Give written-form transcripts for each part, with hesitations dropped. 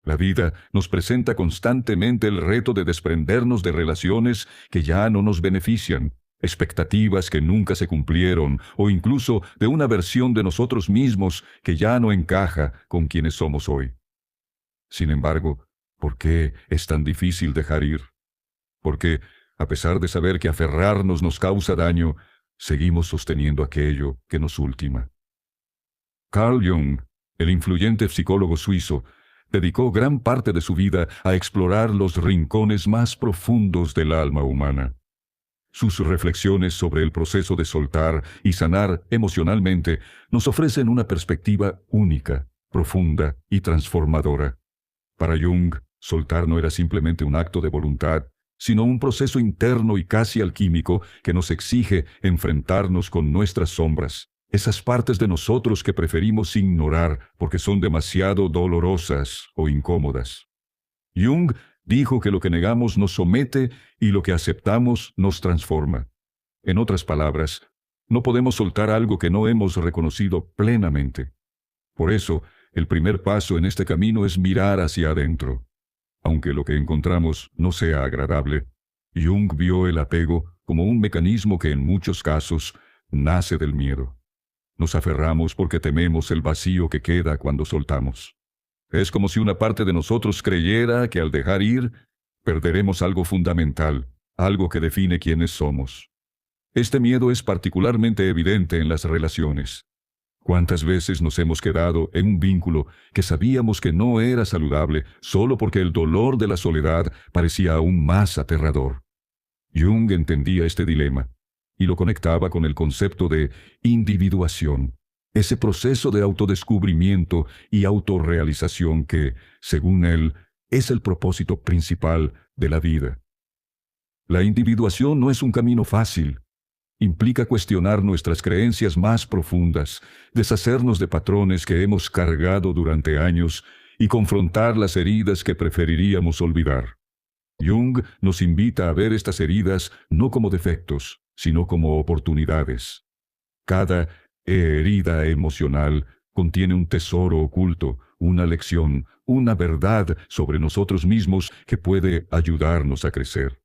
La vida nos presenta constantemente el reto de desprendernos de relaciones que ya no nos benefician, expectativas que nunca se cumplieron, o incluso de una versión de nosotros mismos que ya no encaja con quienes somos hoy. Sin embargo, ¿por qué es tan difícil dejar ir? Porque, a pesar de saber que aferrarnos nos causa daño, seguimos sosteniendo aquello que nos ultima. Carl Jung, el influyente psicólogo suizo, dedicó gran parte de su vida a explorar los rincones más profundos del alma humana. Sus reflexiones sobre el proceso de soltar y sanar emocionalmente nos ofrecen una perspectiva única, profunda y transformadora. Para Jung, soltar no era simplemente un acto de voluntad, sino un proceso interno y casi alquímico que nos exige enfrentarnos con nuestras sombras, esas partes de nosotros que preferimos ignorar porque son demasiado dolorosas o incómodas. Jung dijo que lo que negamos nos somete y lo que aceptamos nos transforma. En otras palabras, no podemos soltar algo que no hemos reconocido plenamente. Por eso, el primer paso en este camino es mirar hacia adentro. Aunque lo que encontramos no sea agradable, Jung vio el apego como un mecanismo que en muchos casos nace del miedo. Nos aferramos porque tememos el vacío que queda cuando soltamos. Es como si una parte de nosotros creyera que al dejar ir, perderemos algo fundamental, algo que define quiénes somos. Este miedo es particularmente evidente en las relaciones. ¿Cuántas veces nos hemos quedado en un vínculo que sabíamos que no era saludable solo porque el dolor de la soledad parecía aún más aterrador? Jung entendía este dilema y lo conectaba con el concepto de individuación, ese proceso de autodescubrimiento y autorrealización que, según él, es el propósito principal de la vida. La individuación no es un camino fácil. Implica cuestionar nuestras creencias más profundas, deshacernos de patrones que hemos cargado durante años y confrontar las heridas que preferiríamos olvidar. Jung nos invita a ver estas heridas no como defectos, sino como oportunidades. Cada herida emocional contiene un tesoro oculto, una lección, una verdad sobre nosotros mismos que puede ayudarnos a crecer.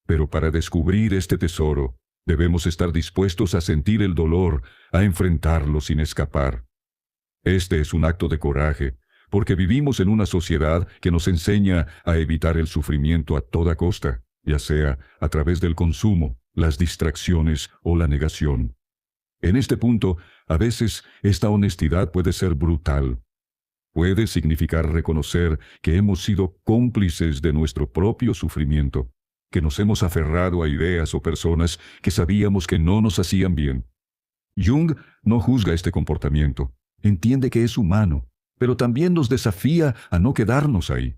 Pero para descubrir este tesoro, debemos estar dispuestos a sentir el dolor, a enfrentarlo sin escapar. Este es un acto de coraje, porque vivimos en una sociedad que nos enseña a evitar el sufrimiento a toda costa, ya sea a través del consumo, las distracciones o la negación. En este punto, a veces, esta honestidad puede ser brutal. Puede significar reconocer que hemos sido cómplices de nuestro propio sufrimiento, que nos hemos aferrado a ideas o personas que sabíamos que no nos hacían bien. Jung no juzga este comportamiento, entiende que es humano, pero también nos desafía a no quedarnos ahí.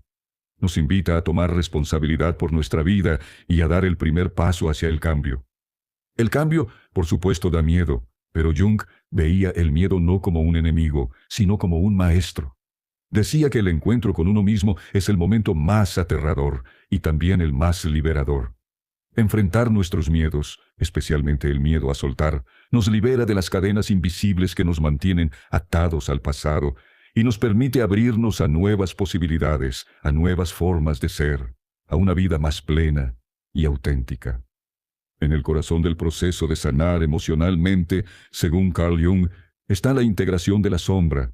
Nos invita a tomar responsabilidad por nuestra vida y a dar el primer paso hacia el cambio. El cambio, por supuesto, da miedo, pero Jung veía el miedo no como un enemigo, sino como un maestro. Decía que el encuentro con uno mismo es el momento más aterrador y también el más liberador. Enfrentar nuestros miedos, especialmente el miedo a soltar, nos libera de las cadenas invisibles que nos mantienen atados al pasado y nos permite abrirnos a nuevas posibilidades, a nuevas formas de ser, a una vida más plena y auténtica. En el corazón del proceso de sanar emocionalmente, según Carl Jung, está la integración de la sombra.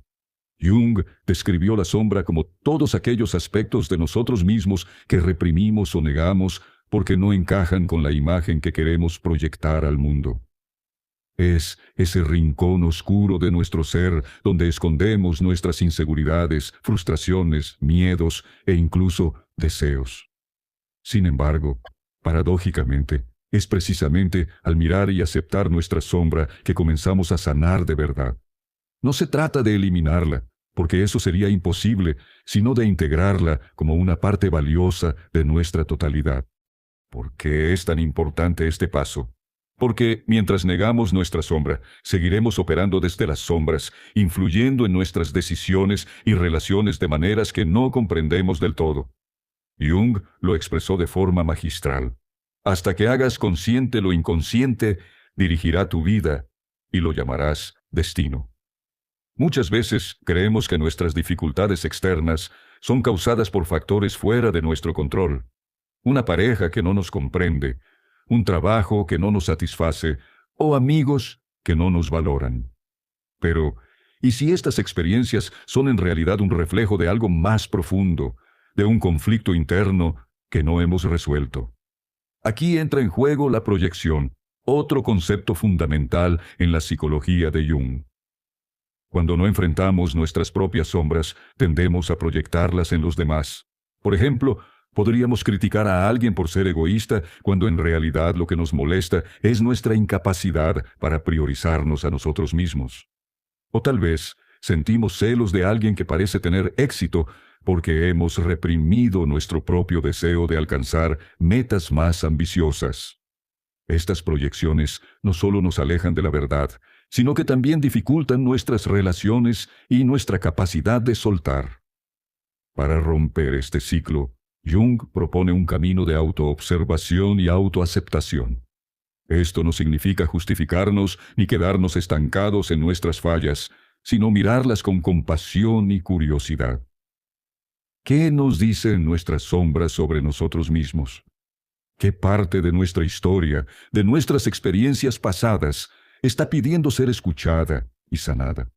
Jung describió la sombra como todos aquellos aspectos de nosotros mismos que reprimimos o negamos porque no encajan con la imagen que queremos proyectar al mundo. Es ese rincón oscuro de nuestro ser donde escondemos nuestras inseguridades, frustraciones, miedos e incluso deseos. Sin embargo, paradójicamente, es precisamente al mirar y aceptar nuestra sombra que comenzamos a sanar de verdad. No se trata de eliminarla, porque eso sería imposible, sino de integrarla como una parte valiosa de nuestra totalidad. ¿Por qué es tan importante este paso? Porque mientras negamos nuestra sombra, seguiremos operando desde las sombras, influyendo en nuestras decisiones y relaciones de maneras que no comprendemos del todo. Jung lo expresó de forma magistral. Hasta que hagas consciente lo inconsciente, dirigirá tu vida y lo llamarás destino. Muchas veces creemos que nuestras dificultades externas son causadas por factores fuera de nuestro control. Una pareja que no nos comprende, un trabajo que no nos satisface, o amigos que no nos valoran. Pero, ¿y si estas experiencias son en realidad un reflejo de algo más profundo, de un conflicto interno que no hemos resuelto? Aquí entra en juego la proyección, otro concepto fundamental en la psicología de Jung. Cuando no enfrentamos nuestras propias sombras, tendemos a proyectarlas en los demás. Por ejemplo, podríamos criticar a alguien por ser egoísta cuando en realidad lo que nos molesta es nuestra incapacidad para priorizarnos a nosotros mismos. O tal vez sentimos celos de alguien que parece tener éxito porque hemos reprimido nuestro propio deseo de alcanzar metas más ambiciosas. Estas proyecciones no solo nos alejan de la verdad, sino que también dificultan nuestras relaciones y nuestra capacidad de soltar. Para romper este ciclo, Jung propone un camino de autoobservación y autoaceptación. Esto no significa justificarnos ni quedarnos estancados en nuestras fallas, sino mirarlas con compasión y curiosidad. ¿Qué nos dicen nuestras sombras sobre nosotros mismos? ¿Qué parte de nuestra historia, de nuestras experiencias pasadas, está pidiendo ser escuchada y sanada?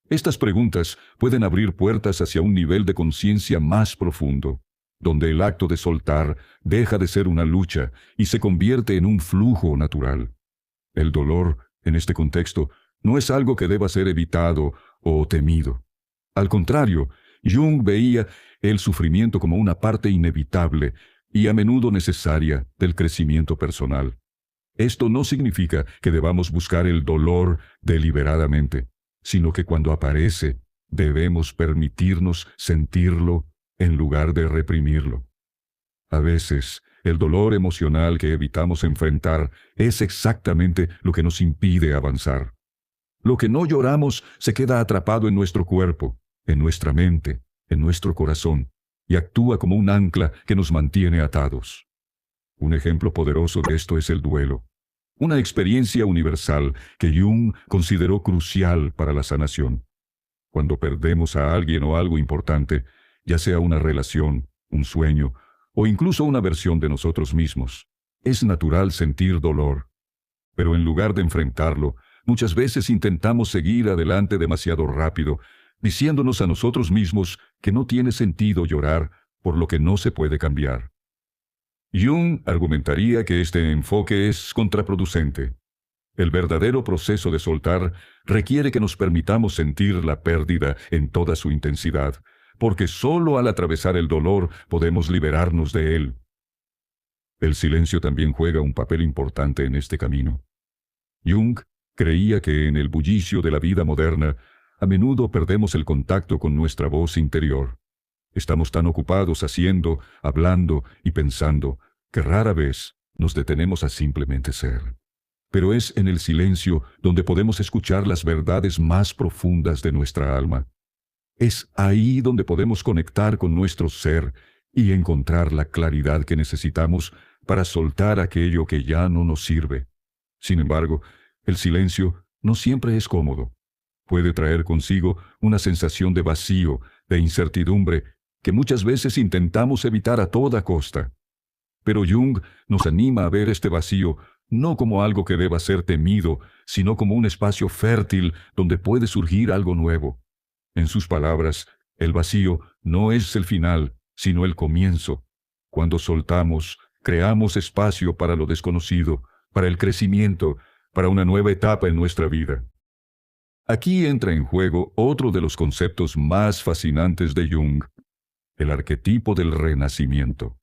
Estas preguntas pueden abrir puertas hacia un nivel de conciencia más profundo, donde el acto de soltar deja de ser una lucha y se convierte en un flujo natural. El dolor, en este contexto, no es algo que deba ser evitado o temido. Al contrario, Jung veía el sufrimiento como una parte inevitable y a menudo necesaria del crecimiento personal. Esto no significa que debamos buscar el dolor deliberadamente, sino que cuando aparece, debemos permitirnos sentirlo en lugar de reprimirlo. A veces, el dolor emocional que evitamos enfrentar es exactamente lo que nos impide avanzar. Lo que no lloramos se queda atrapado en nuestro cuerpo, en nuestra mente, en nuestro corazón, y actúa como un ancla que nos mantiene atados. Un ejemplo poderoso de esto es el duelo, una experiencia universal que Jung consideró crucial para la sanación. Cuando perdemos a alguien o algo importante, ya sea una relación, un sueño, o incluso una versión de nosotros mismos, es natural sentir dolor. Pero en lugar de enfrentarlo, muchas veces intentamos seguir adelante demasiado rápido, diciéndonos a nosotros mismos que no tiene sentido llorar por lo que no se puede cambiar. Jung argumentaría que este enfoque es contraproducente. El verdadero proceso de soltar requiere que nos permitamos sentir la pérdida en toda su intensidad, porque solo al atravesar el dolor podemos liberarnos de él. El silencio también juega un papel importante en este camino. Jung creía que en el bullicio de la vida moderna, a menudo perdemos el contacto con nuestra voz interior. Estamos tan ocupados haciendo, hablando y pensando que rara vez nos detenemos a simplemente ser. Pero es en el silencio donde podemos escuchar las verdades más profundas de nuestra alma. Es ahí donde podemos conectar con nuestro ser y encontrar la claridad que necesitamos para soltar aquello que ya no nos sirve. Sin embargo, el silencio no siempre es cómodo. Puede traer consigo una sensación de vacío, de incertidumbre, que muchas veces intentamos evitar a toda costa. Pero Jung nos anima a ver este vacío no como algo que deba ser temido, sino como un espacio fértil donde puede surgir algo nuevo. En sus palabras, el vacío no es el final, sino el comienzo. Cuando soltamos, creamos espacio para lo desconocido, para el crecimiento, para una nueva etapa en nuestra vida. Aquí entra en juego otro de los conceptos más fascinantes de Jung, el arquetipo del renacimiento.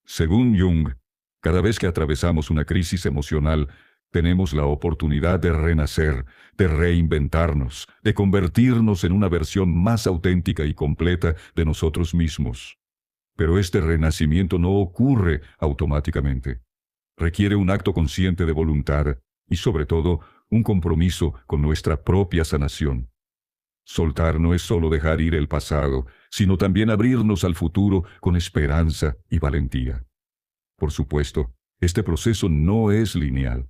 Según Jung, cada vez que atravesamos una crisis emocional, tenemos la oportunidad de renacer, de reinventarnos, de convertirnos en una versión más auténtica y completa de nosotros mismos. Pero este renacimiento no ocurre automáticamente. Requiere un acto consciente de voluntad y, sobre todo, un compromiso con nuestra propia sanación. Soltar no es solo dejar ir el pasado, sino también abrirnos al futuro con esperanza y valentía. Por supuesto, este proceso no es lineal.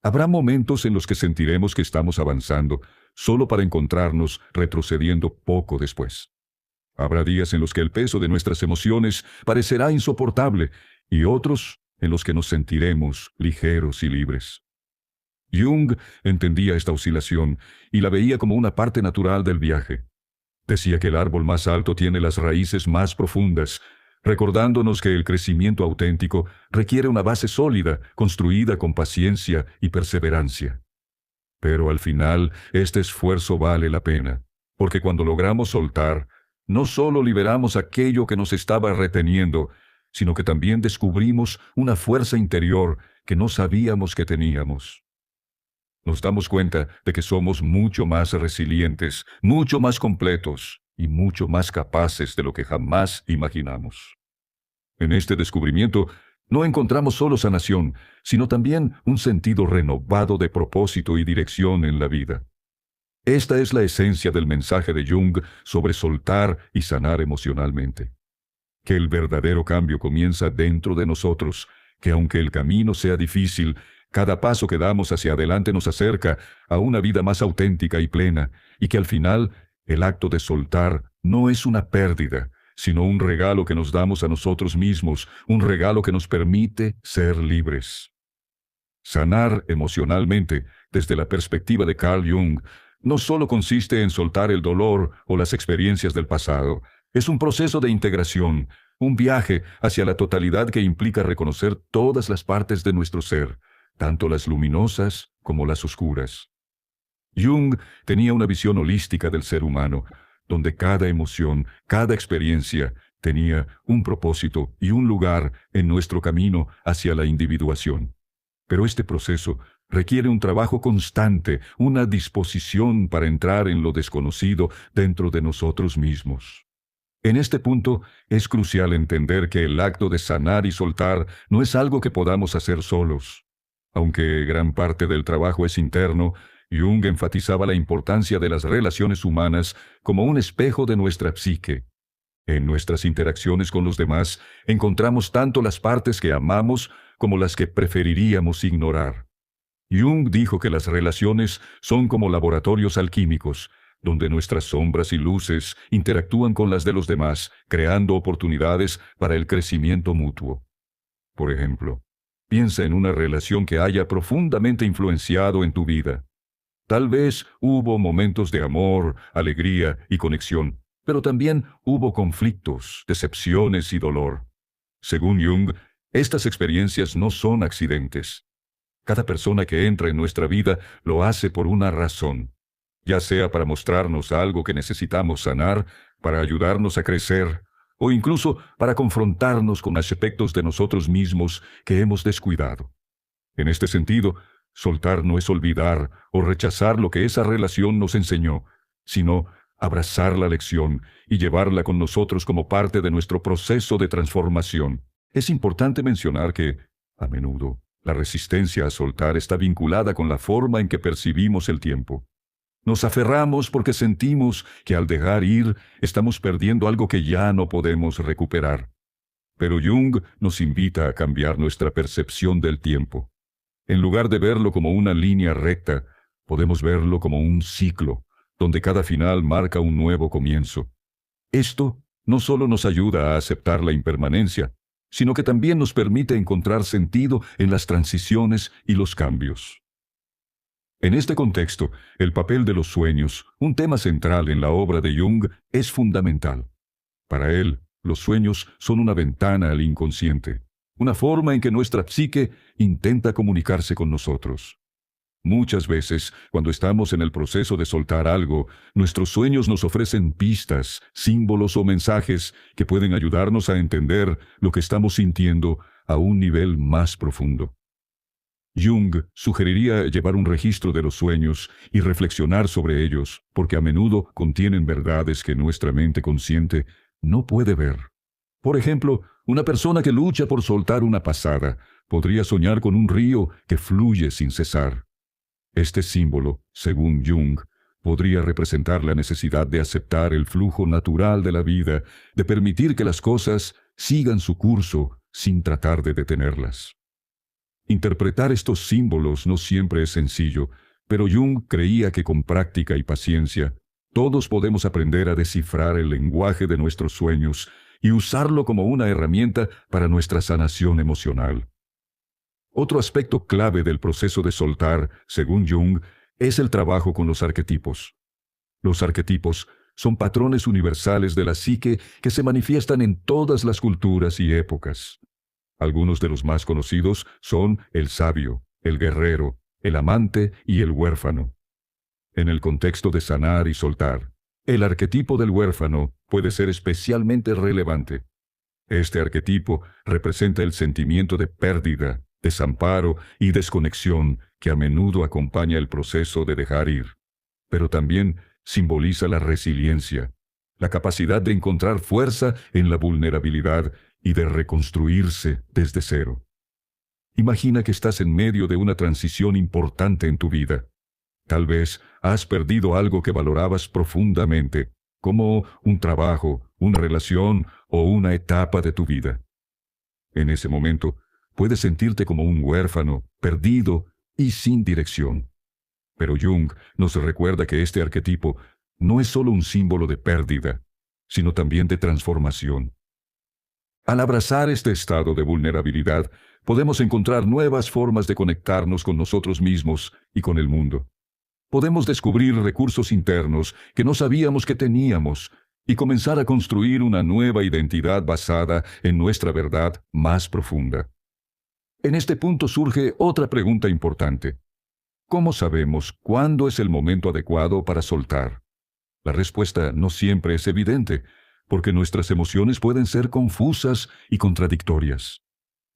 Habrá momentos en los que sentiremos que estamos avanzando, solo para encontrarnos retrocediendo poco después. Habrá días en los que el peso de nuestras emociones parecerá insoportable y otros en los que nos sentiremos ligeros y libres. Jung entendía esta oscilación y la veía como una parte natural del viaje. Decía que el árbol más alto tiene las raíces más profundas, recordándonos que el crecimiento auténtico requiere una base sólida, construida con paciencia y perseverancia. Pero al final, este esfuerzo vale la pena, porque cuando logramos soltar, no solo liberamos aquello que nos estaba reteniendo, sino que también descubrimos una fuerza interior que no sabíamos que teníamos. Nos damos cuenta de que somos mucho más resilientes, mucho más completos y mucho más capaces de lo que jamás imaginamos. En este descubrimiento, no encontramos solo sanación, sino también un sentido renovado de propósito y dirección en la vida. Esta es la esencia del mensaje de Jung sobre soltar y sanar emocionalmente. Que el verdadero cambio comienza dentro de nosotros, que aunque el camino sea difícil, cada paso que damos hacia adelante nos acerca a una vida más auténtica y plena, y que al final el acto de soltar no es una pérdida, sino un regalo que nos damos a nosotros mismos, un regalo que nos permite ser libres. Sanar emocionalmente, desde la perspectiva de Carl Jung, no solo consiste en soltar el dolor o las experiencias del pasado, es un proceso de integración, un viaje hacia la totalidad que implica reconocer todas las partes de nuestro ser, tanto las luminosas como las oscuras. Jung tenía una visión holística del ser humano, donde cada emoción, cada experiencia, tenía un propósito y un lugar en nuestro camino hacia la individuación. Pero este proceso requiere un trabajo constante, una disposición para entrar en lo desconocido dentro de nosotros mismos. En este punto, es crucial entender que el acto de sanar y soltar no es algo que podamos hacer solos. Aunque gran parte del trabajo es interno, Jung enfatizaba la importancia de las relaciones humanas como un espejo de nuestra psique. En nuestras interacciones con los demás, encontramos tanto las partes que amamos como las que preferiríamos ignorar. Jung dijo que las relaciones son como laboratorios alquímicos, donde nuestras sombras y luces interactúan con las de los demás, creando oportunidades para el crecimiento mutuo. Por ejemplo, piensa en una relación que haya profundamente influenciado en tu vida. Tal vez hubo momentos de amor, alegría y conexión, pero también hubo conflictos, decepciones y dolor. Según Jung, estas experiencias no son accidentes. Cada persona que entra en nuestra vida lo hace por una razón, ya sea para mostrarnos algo que necesitamos sanar, para ayudarnos a crecer, o incluso para confrontarnos con aspectos de nosotros mismos que hemos descuidado. En este sentido, soltar no es olvidar o rechazar lo que esa relación nos enseñó, sino abrazar la lección y llevarla con nosotros como parte de nuestro proceso de transformación. Es importante mencionar que, a menudo, la resistencia a soltar está vinculada con la forma en que percibimos el tiempo. Nos aferramos porque sentimos que al dejar ir estamos perdiendo algo que ya no podemos recuperar. Pero Jung nos invita a cambiar nuestra percepción del tiempo. En lugar de verlo como una línea recta, podemos verlo como un ciclo, donde cada final marca un nuevo comienzo. Esto no solo nos ayuda a aceptar la impermanencia, sino que también nos permite encontrar sentido en las transiciones y los cambios. En este contexto, el papel de los sueños, un tema central en la obra de Jung, es fundamental. Para él, los sueños son una ventana al inconsciente, una forma en que nuestra psique intenta comunicarse con nosotros. Muchas veces, cuando estamos en el proceso de soltar algo, nuestros sueños nos ofrecen pistas, símbolos o mensajes que pueden ayudarnos a entender lo que estamos sintiendo a un nivel más profundo. Jung sugeriría llevar un registro de los sueños y reflexionar sobre ellos, porque a menudo contienen verdades que nuestra mente consciente no puede ver. Por ejemplo, una persona que lucha por soltar una pasada podría soñar con un río que fluye sin cesar. Este símbolo, según Jung, podría representar la necesidad de aceptar el flujo natural de la vida, de permitir que las cosas sigan su curso sin tratar de detenerlas. Interpretar estos símbolos no siempre es sencillo, pero Jung creía que con práctica y paciencia Todos podemos aprender a descifrar el lenguaje de nuestros sueños y usarlo como una herramienta para nuestra sanación emocional. Otro aspecto clave del proceso de soltar, según Jung, es el trabajo con los arquetipos. Los arquetipos son patrones universales de la psique que se manifiestan en todas las culturas y épocas. Algunos de los más conocidos son el sabio, el guerrero, el amante y el huérfano. En el contexto de sanar y soltar, el arquetipo del huérfano puede ser especialmente relevante. Este arquetipo representa el sentimiento de pérdida, desamparo y desconexión que a menudo acompaña el proceso de dejar ir, pero también simboliza la resiliencia, la capacidad de encontrar fuerza en la vulnerabilidad y de reconstruirse desde cero. Imagina que estás en medio de una transición importante en tu vida. Tal vez has perdido algo que valorabas profundamente, como un trabajo, una relación o una etapa de tu vida. En ese momento, puedes sentirte como un huérfano, perdido y sin dirección. Pero Jung nos recuerda que este arquetipo no es solo un símbolo de pérdida, sino también de transformación. Al abrazar este estado de vulnerabilidad, podemos encontrar nuevas formas de conectarnos con nosotros mismos y con el mundo. Podemos descubrir recursos internos que no sabíamos que teníamos y comenzar a construir una nueva identidad basada en nuestra verdad más profunda. En este punto surge otra pregunta importante. ¿Cómo sabemos cuándo es el momento adecuado para soltar? La respuesta no siempre es evidente, porque nuestras emociones pueden ser confusas y contradictorias.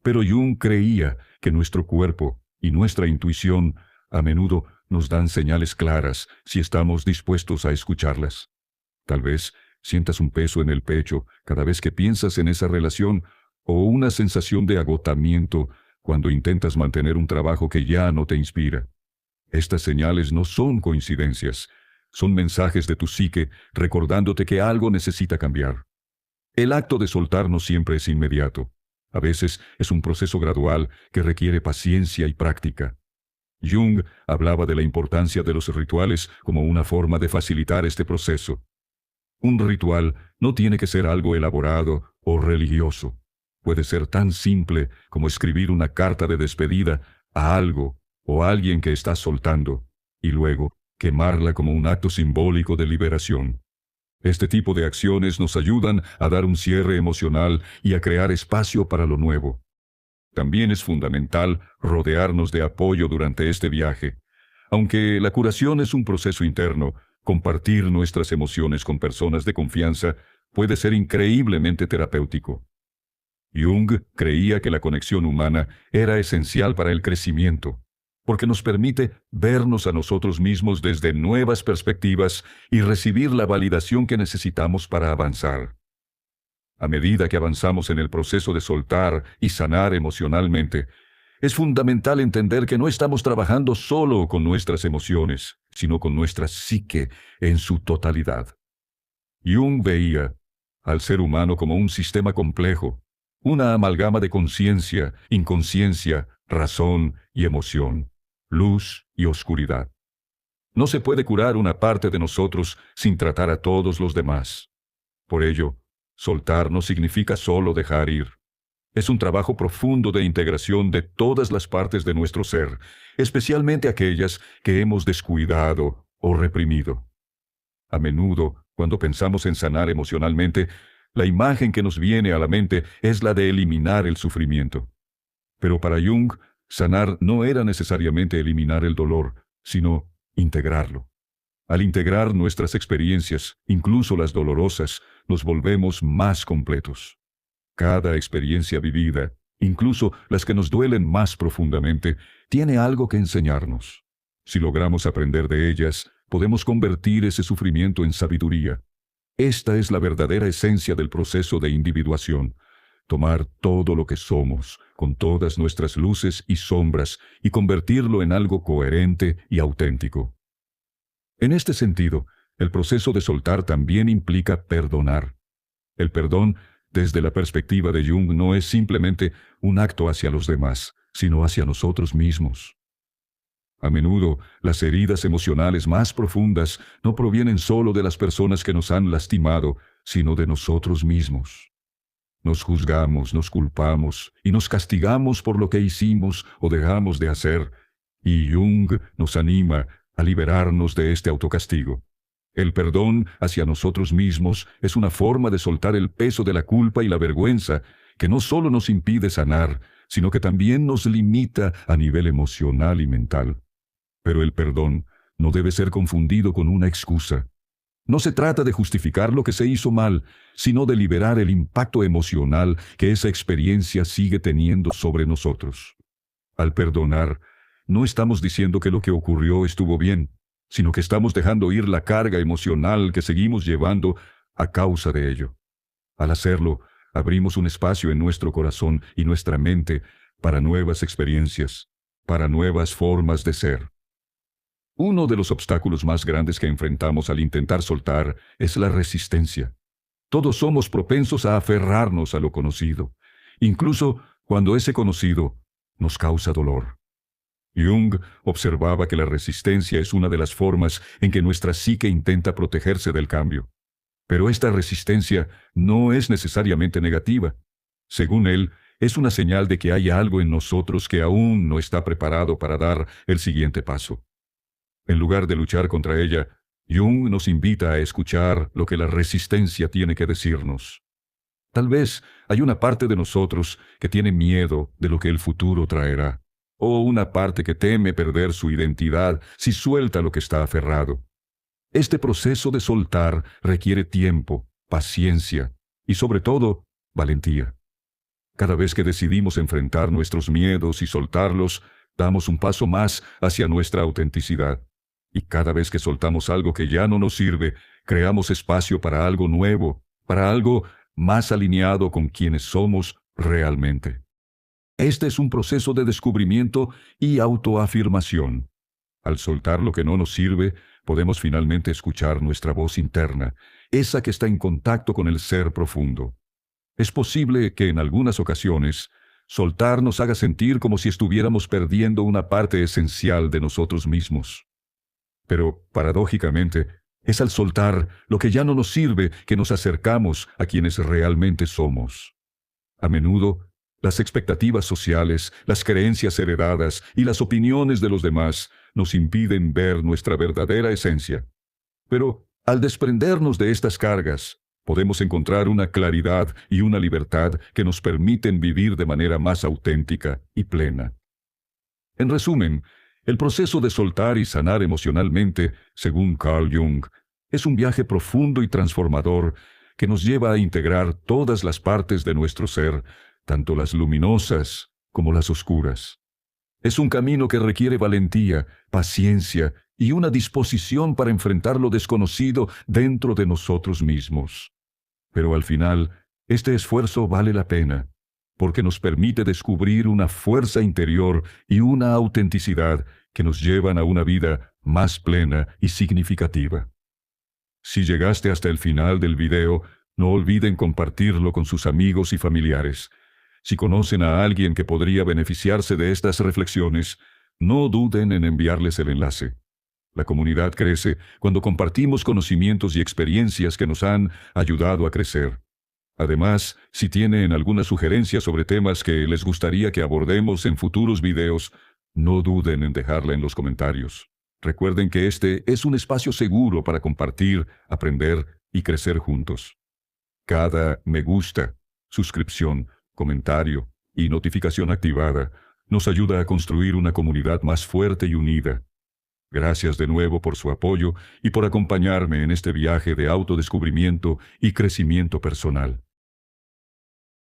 Pero Jung creía que nuestro cuerpo y nuestra intuición a menudo nos dan señales claras si estamos dispuestos a escucharlas. Tal vez sientas un peso en el pecho cada vez que piensas en esa relación o una sensación de agotamiento cuando intentas mantener un trabajo que ya no te inspira. Estas señales no son coincidencias, son mensajes de tu psique recordándote que algo necesita cambiar. El acto de soltar no siempre es inmediato. A veces es un proceso gradual que requiere paciencia y práctica. Jung hablaba de la importancia de los rituales como una forma de facilitar este proceso. Un ritual no tiene que ser algo elaborado o religioso. Puede ser tan simple como escribir una carta de despedida a algo o a alguien que estás soltando, y luego quemarla como un acto simbólico de liberación. Este tipo de acciones nos ayudan a dar un cierre emocional y a crear espacio para lo nuevo. También es fundamental rodearnos de apoyo durante este viaje. Aunque la curación es un proceso interno, compartir nuestras emociones con personas de confianza puede ser increíblemente terapéutico. Jung creía que la conexión humana era esencial para el crecimiento, porque nos permite vernos a nosotros mismos desde nuevas perspectivas y recibir la validación que necesitamos para avanzar. A medida que avanzamos en el proceso de soltar y sanar emocionalmente, es fundamental entender que no estamos trabajando solo con nuestras emociones, sino con nuestra psique en su totalidad. Jung veía al ser humano como un sistema complejo, una amalgama de conciencia, inconsciencia, razón y emoción, luz y oscuridad. No se puede curar una parte de nosotros sin tratar a todos los demás. Por ello, soltar no significa solo dejar ir. Es un trabajo profundo de integración de todas las partes de nuestro ser, especialmente aquellas que hemos descuidado o reprimido. A menudo, cuando pensamos en sanar emocionalmente, la imagen que nos viene a la mente es la de eliminar el sufrimiento. Pero para Jung, sanar no era necesariamente eliminar el dolor, sino integrarlo. Al integrar nuestras experiencias, incluso las dolorosas, nos volvemos más completos. Cada experiencia vivida, incluso las que nos duelen más profundamente, tiene algo que enseñarnos. Si logramos aprender de ellas, podemos convertir ese sufrimiento en sabiduría. Esta es la verdadera esencia del proceso de individuación. Tomar todo lo que somos, con todas nuestras luces y sombras, y convertirlo en algo coherente y auténtico. En este sentido, el proceso de soltar también implica perdonar. El perdón, desde la perspectiva de Jung, no es simplemente un acto hacia los demás, sino hacia nosotros mismos. A menudo, las heridas emocionales más profundas no provienen solo de las personas que nos han lastimado, sino de nosotros mismos. Nos juzgamos, nos culpamos y nos castigamos por lo que hicimos o dejamos de hacer, y Jung nos anima a liberarnos de este autocastigo. El perdón hacia nosotros mismos es una forma de soltar el peso de la culpa y la vergüenza, que no solo nos impide sanar, sino que también nos limita a nivel emocional y mental. Pero el perdón no debe ser confundido con una excusa. No se trata de justificar lo que se hizo mal, sino de liberar el impacto emocional que esa experiencia sigue teniendo sobre nosotros. Al perdonar, no estamos diciendo que lo que ocurrió estuvo bien, sino que estamos dejando ir la carga emocional que seguimos llevando a causa de ello. Al hacerlo, abrimos un espacio en nuestro corazón y nuestra mente para nuevas experiencias, para nuevas formas de ser. Uno de los obstáculos más grandes que enfrentamos al intentar soltar es la resistencia. Todos somos propensos a aferrarnos a lo conocido, incluso cuando ese conocido nos causa dolor. Jung observaba que la resistencia es una de las formas en que nuestra psique intenta protegerse del cambio. Pero esta resistencia no es necesariamente negativa. Según él, es una señal de que hay algo en nosotros que aún no está preparado para dar el siguiente paso. En lugar de luchar contra ella, Jung nos invita a escuchar lo que la resistencia tiene que decirnos. Tal vez hay una parte de nosotros que tiene miedo de lo que el futuro traerá, o una parte que teme perder su identidad si suelta lo que está aferrado. Este proceso de soltar requiere tiempo, paciencia y, sobre todo, valentía. Cada vez que decidimos enfrentar nuestros miedos y soltarlos, damos un paso más hacia nuestra autenticidad. Y cada vez que soltamos algo que ya no nos sirve, creamos espacio para algo nuevo, para algo más alineado con quienes somos realmente. Este es un proceso de descubrimiento y autoafirmación. Al soltar lo que no nos sirve, podemos finalmente escuchar nuestra voz interna, esa que está en contacto con el ser profundo. Es posible que en algunas ocasiones, soltar nos haga sentir como si estuviéramos perdiendo una parte esencial de nosotros mismos. Pero, paradójicamente, es al soltar lo que ya no nos sirve que nos acercamos a quienes realmente somos. A menudo, las expectativas sociales, las creencias heredadas y las opiniones de los demás nos impiden ver nuestra verdadera esencia. Pero, al desprendernos de estas cargas, podemos encontrar una claridad y una libertad que nos permiten vivir de manera más auténtica y plena. En resumen, el proceso de soltar y sanar emocionalmente, según Carl Jung, es un viaje profundo y transformador que nos lleva a integrar todas las partes de nuestro ser, tanto las luminosas como las oscuras. Es un camino que requiere valentía, paciencia y una disposición para enfrentar lo desconocido dentro de nosotros mismos. Pero al final, este esfuerzo vale la pena, porque nos permite descubrir una fuerza interior y una autenticidad que nos llevan a una vida más plena y significativa. Si llegaste hasta el final del video, no olviden compartirlo con sus amigos y familiares. Si conocen a alguien que podría beneficiarse de estas reflexiones, no duden en enviarles el enlace. La comunidad crece cuando compartimos conocimientos y experiencias que nos han ayudado a crecer. Además, si tienen alguna sugerencia sobre temas que les gustaría que abordemos en futuros videos, no duden en dejarla en los comentarios. Recuerden que este es un espacio seguro para compartir, aprender y crecer juntos. Cada me gusta, suscripción, comentario y notificación activada nos ayuda a construir una comunidad más fuerte y unida. Gracias de nuevo por su apoyo y por acompañarme en este viaje de autodescubrimiento y crecimiento personal.